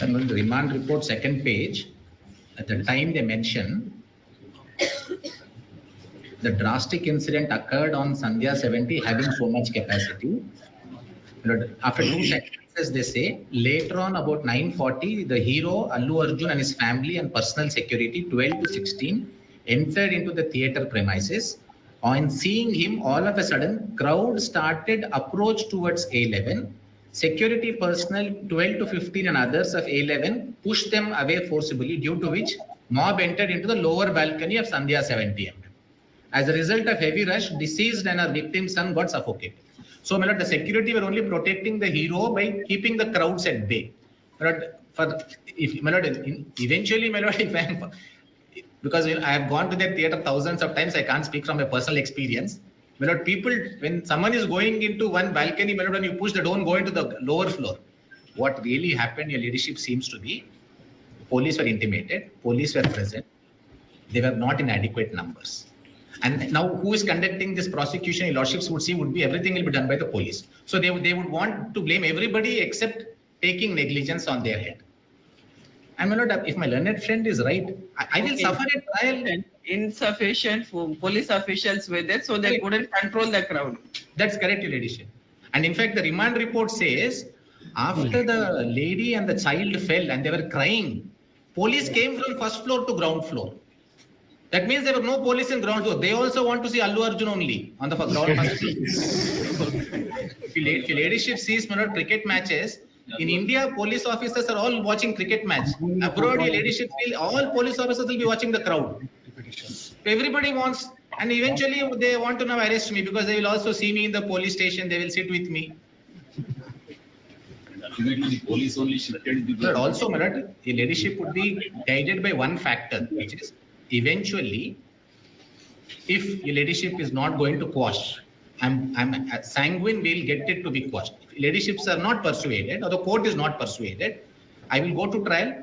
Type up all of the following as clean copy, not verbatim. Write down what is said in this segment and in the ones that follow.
And on the remand report, second page, at the time they mention, the drastic incident occurred on Sandhya 70 having so much capacity. After two sentences, they say, later on about 9:40, the hero Allu Arjun and his family and personal security, 12 to 16, entered into the theatre premises. On seeing him, all of a sudden, crowd started approach towards A11. Security personnel 12 to 15 and others of A11 pushed them away forcibly, due to which mob entered into the lower balcony of Sandhya 70. As a result of heavy rush, deceased and her victim's son got suffocated. So, my lord, the security were only protecting the hero by keeping the crowds at bay. Eventually, my lord, if I am, because I have gone to that theatre thousands of times, I can't speak from a personal experience. My lord, people, when someone is going into one balcony, my lord, when you push, they don't go into the lower floor. What really happened, your leadership, seems to be, police were intimated, police were present, they were not in adequate numbers. And now who is conducting this prosecution, your lordships would see, would be everything will be done by the police. So they would want to blame everybody except taking negligence on their head. And my lord, if my learned friend is right, I will suffer a trial. Insufficient police officials were there, so they couldn't control the crowd. That's correct, your ladyship. And in fact, the remand report says, after the lady and the child fell and they were crying, police came from first floor to ground floor. That means there were no police in ground floor. They also want to see Allu Arjun only on the ground floor. If your ladyship sees, my lord, cricket matches, in India, police officers are all watching cricket match. Abroad, your ladyship, all police officers will be watching the crowd. Everybody wants, and eventually they want to now arrest me because they will also see me in the police station. They will sit with me. Ultimately, the police only shifted. But also, my lord, your ladyship would be guided by one factor, which is eventually, if your ladyship is not going to quash, I'm sanguine we'll get it to be quashed. If ladyships are not persuaded or the court is not persuaded, I will go to trial,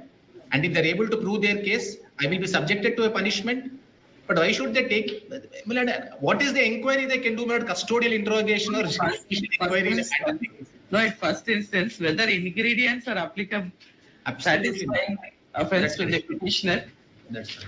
and if they're able to prove their case, I will be subjected to a punishment. But why should they take? What is the inquiry they can do? Custodial interrogation or inquiry? No, at first instance, whether ingredients are applicable, Absolutely. satisfying offense to the petitioner. That's right.